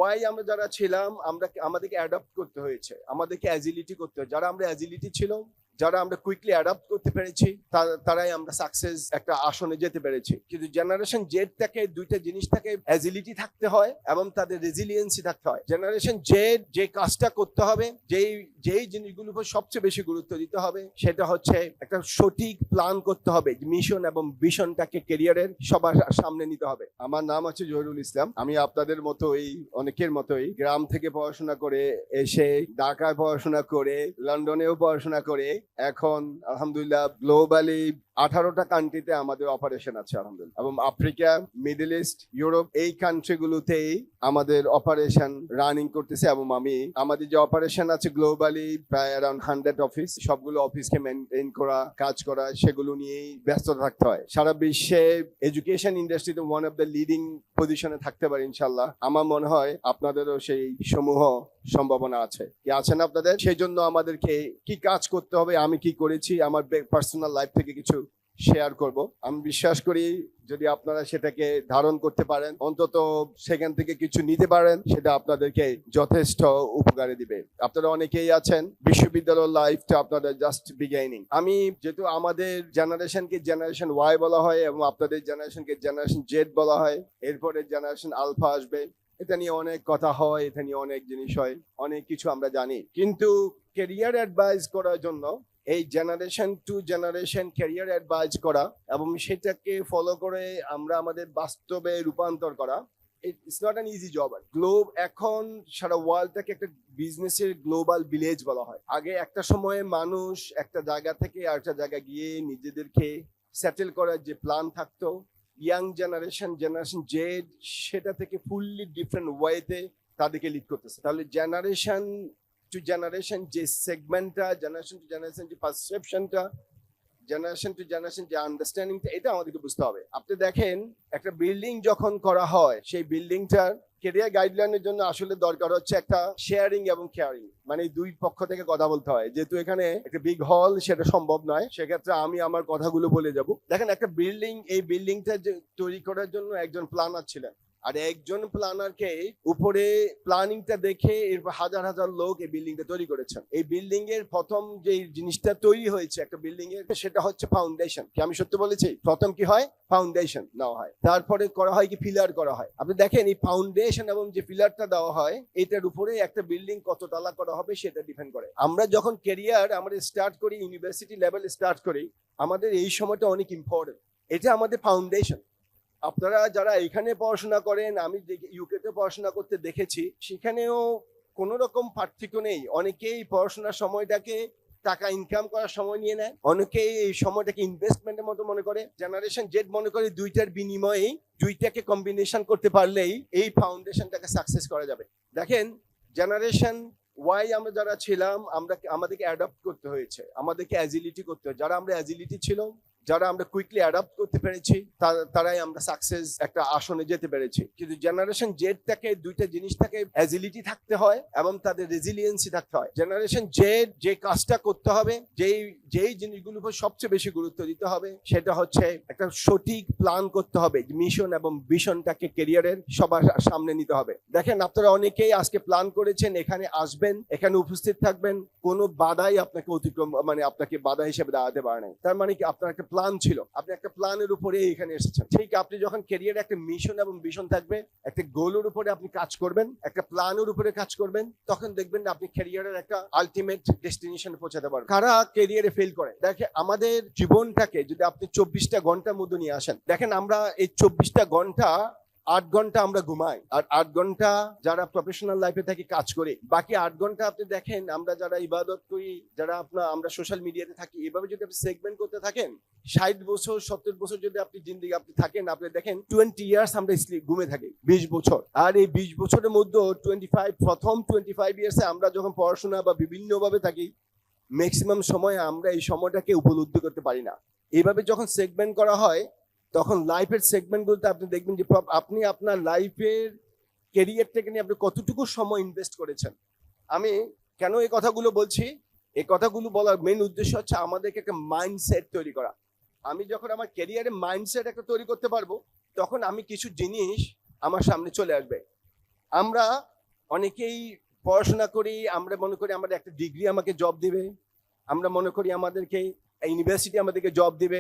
Y আমরা যারা ছিলাম আমাদেরকে অ্যাডাপ্ট করতে হয়েছে, আমাদেরকে অ্যাজিলিটি করতে হয়েছে। যারা আমরা অ্যাজিলিটি ছিল, যারা আমরা কুইকলি অ্যাডাপ্ট করতে পেরেছি, তারাই আমরা সাকসেস একটা আসনে যেতে পেরেছি। কিন্তু জেনারেশন জেড থেকে দুইটা জিনিস থাকে, অ্যাজিলিটি থাকতে হয় এবং তাদের রেজিলিয়েন্সি থাকতে হয়। জেনারেশন জেড যে কাজটা করতে হবে, যেই জিনিসগুলোর উপর সবচেয়ে বেশি গুরুত্ব দিতে হবে, সেটা হচ্ছে একটা সঠিক প্ল্যান করতে হবে, মিশন এবং ভিশনটাকে ক্যারিয়ারের সবার সামনে নিতে হবে। আমার নাম হচ্ছে জহিরুল ইসলাম। আমি আপনাদের মতোই, অনেকের মতোই গ্রাম থেকে পড়াশোনা করে এসে ঢাকায় পড়াশোনা করে, লন্ডনেও পড়াশোনা করে, এখন আলহামদুলিল্লাহ গ্লোবালি 18টা কান্ট্রিতে আমাদের অপারেশন আছে আলহামদুলিল্লাহ, এবং আফ্রিকা, মিডল ইস্ট, ইউরোপ এই কান্ট্রিগুলোতেই আমাদের অপারেশন রানিং করতেছে। এবং আমাদের যে অপারেশন আছে গ্লোবালি প্রায় অ্যারাউন্ড 100 অফিস, সবগুলো অফিসকে মেনটেন করা, কাজ করা, সেগুলো নিয়েই ব্যস্ত থাকতে হয়। সারা বিশ্বে এডুকেশন ইন্ডাস্ট্রিতে ওয়ান অফ দ্য লিডিং পজিশনে থাকতে পারে ইনশাল্লাহ। আমার মনে হয় আপনাদেরও সেই সমূহ সম্ভাবনা আছে, কি আছেন আপনাদের? সেই জন্য আমাদেরকে কি কাজ করতে হবে, আমি কি করেছি, আমার পার্সোনাল লাইফ থেকে কিছু শেয়ার করব। আমি বিশ্বাস করি যদি আপনারা সেটাকে ধারণ করতে পারেন, অন্তত সেখান থেকে কিছু নিতে পারেন, সেটা আপনাদেরকে যথেষ্ট উপকারে দিবে। আপনারা অনেকেই আছেন বিশ্ববিদ্যালয় লাইফটা আপনাদের জাস্ট বিগিনিং। আমি যেহেতু আমাদের জেনারেশনকে জেনারেশন ওয়াই বলা হয় এবং আপনাদের জেনারেশনকে জেনারেশন জেড বলা হয়, এরপরে জেনারেশন আলফা আসবে, এটা নিয়ে অনেক কথা হয়, এটা নিয়ে অনেক জিনিস হয়, অনেক কিছু আমরা জানি। কিন্তু ক্যারিয়ার অ্যাডভাইস করার জন্য এই generation to generation career advice করা এবং সেটাকে ফলো করে আমরা আমাদের বাস্তবে রূপান্তর করা, it's not an easy job. Globe এখন সারা ওয়ার্ল্ডটাকে একটা বিজনেসের গ্লোবাল ভিলেজ বলা হয়। আগে একটা সময়ে মানুষ একটা জায়গা থেকে আরেকটা জায়গায় গিয়ে নিজেদেরকে সেটেল করার যে প্ল্যান থাকতো, ইয়াং জেনারেশন জেড সেটা থেকে ফুললি ডিফারেন্ট ওয়েতে তাদেরকে লিড করতেছে। তাহলে জেনারেশন টু জেনারেশন যে সেগমেন্টটা, জেনারেশন টু জেনারেশন যে পারসেপশনটা, জেনারেশন টু জেনারেশন যে আন্ডারস্ট্যান্ডিংটা, এটা আমাদেরকে বুঝতে হবে। আপনি দেখেন একটা বিল্ডিং যখন করা হয়, সেই বিল্ডিংটার ক্যারিয়ার গাইডলাইনের জন্য আসলে দরকার হচ্ছে একটা শেয়ারিং এবং কেয়ারিং, মানে দুই পক্ষ থেকে কথা বলতে হয়। যেহেতু এখানে একটা বিগ হল, সেটা সম্ভব নয়, সেক্ষেত্রে আমি আমার কথাগুলো বলে যাব। দেখেন একটা বিল্ডিং, এই বিল্ডিংটা তৈরি করার জন্য একজন প্ল্যানার ছিলেন, আর একজন প্ল্যানারকে উপরে প্ল্যানিংটা দেখে এরপর হাজার হাজার লোক এই বিল্ডিংটা তৈরি করেছেন। এই বিল্ডিং এর প্রথম যে জিনিসটা তৈরি হয়েছে একটা বিল্ডিং এর, সেটা হচ্ছে ফাউন্ডেশন। কি আমি সত্যি বলেছি? প্রথম কি হয়? ফাউন্ডেশন দেওয়া হয়, তারপরে করা হয় কি পিলার করা হয়। আপনি দেখেন এই ফাউন্ডেশন এবং যে পিলারটা দেওয়া হয়, এটার উপরে একটা বিল্ডিং কত তলা করা হবে সেটা ডিপেন্ড করে। আমরা যখন ক্যারিয়ার আমাদের স্টার্ট করি, ইউনিভার্সিটি লেভেল স্টার্ট করি, আমাদের এই সময়টা অনেক ইম্পর্টেন্ট। এটা আমাদের ফাউন্ডেশন। আপনারা যারা এখানে পড়াশোনা করেন, আমি ইউকেতে পড়াশোনা করতে দেখেছি, সেখানেও কোনো রকম পার্থক্য নেই। অনেকেই পড়াশোনার সময়টাকে টাকা ইনকাম করার সময় নিয়ে নেয়, অনেকেই এই সময়টাকে ইনভেস্টমেন্টের মতো মনে করে। জেনারেশন জেড মনে করে দুইটার বিনিময়ে, দুইটাকে কম্বিনেশন করতে পারলেই এই ফাউন্ডেশনটাকে সাকসেস করা যাবে। দেখেন জেনারেশন ওয়াই আমরা যারা ছিলাম, আমাদেরকে অ্যাডাপ্ট করতে হয়েছে, আমাদেরকে অ্যাজিলিটি করতে হয়েছে। যারা আমরা অ্যাজিলিটি ছিল, যারা আমরা কুইকলি অ্যাডাপ্ট করতে পেরেছি, তারাই আমরা সাকসেস একটা আসনে যেতে পেরেছি। কিন্তু জেনারেশন জেড থেকে দুইটা জিনিস থাকে, অ্যাজিলিটি থাকতে হয় এবং তাদের রেজিলিয়েন্সি থাকতে হয়। জেনারেশন জেড যে কাজটা করতে হবে, যেই জিনিসগুলোর উপর সবচেয়ে বেশি গুরুত্ব দিতে হবে, সেটা হচ্ছে একটা সঠিক প্ল্যান করতে হবে, মিশন এবং ভিশনটাকে ক্যারিয়ারের সবার সামনে নিতে হবে। দেখেন আপনারা অনেকেই আজকে প্ল্যান করেছেন, এখানে আসবেন, এখানে উপস্থিত থাকবেন, কোনো বাধাই আপনাকে অতিক্রম, মানে আপনাকে বাধা হিসেবে দাঁড়াতে পারে নাই। তার মানে কি? আপনার একটা প্ল্যান ছিল, আপনি একটা প্ল্যানের উপরে এখানে এসেছেন। ঠিক আপনি যখন ক্যারিয়ারে একটা মিশন এবং ভিশন থাকবে, একটা গোলের উপরে আপনি কাজ করবেন, একটা প্ল্যানের উপরে কাজ করবেন, তখন দেখবেন আপনি ক্যারিয়ারের একটা আলটিমেট ডেস্টিনেশনে পৌঁছাতে পারবেন। কারা ক্যারিয়ারে ফেল করে? দেখে আমাদের জীবনটাকে যদি আপনি 24টা ঘন্টার মধ্যে নিয়ে আসেন, দেখেন আমরা এই 24টা ঘন্টা 8 ঘন্টা আমরা ঘুমাই, আর 8 ঘন্টা যারা প্রফেশনাল লাইফে থাকি কাজ করি। বাকি 8 ঘন্টা আপনি দেখেন আমরা যারা ইবাদত করি, যারা আমরা সোশ্যাল মিডিয়াতে থাকি, এভাবে যদি আপনি সেগমেন্ট করতে থাকেন, 60 বছর 70 বছর যদি আপনি জিন্দেগি আপনি থাকেন, আপনি দেখেন 20 ইয়ার্স আমরা ঘুমে থাকি, 20 বছর। আর এই 20 বছরের মধ্যে প্রথম 25 ইয়ার্সে আমরা যখন পড়াশোনা বা বিভিন্ন ভাবে থাকি, ম্যাক্সিমাম সময় আমরা এই সময়টাকে উপলব্ধি করতে পারি না। এইভাবে যখন সেগমেন্ট করা হয়, তখন লাইফের সেগমেন্টগুলোতে আপনি দেখবেন যে আপনি আপনার লাইফের ক্যারিয়ারটাকে নিয়ে আপনি কতটুকু সময় ইনভেস্ট করেছেন। আমি কেন এই কথাগুলো বলছি? এই কথাগুলো বলার মেইন উদ্দেশ্য হচ্ছে আমাদেরকে একটা মাইন্ডসেট তৈরি করা। আমি যখন আমার ক্যারিয়ারে মাইন্ডসেট একটা তৈরি করতে পারবো, তখন আমি কিছু জিনিস আমার সামনে চলে আসবে। আমরা অনেকেই পড়াশোনা করি, আমরা মনে করি আমাদের একটা ডিগ্রি আমাকে জব দিবে, আমরা মনে করি আমাদেরকে ইউনিভার্সিটি আমাদেরকে জব দিবে,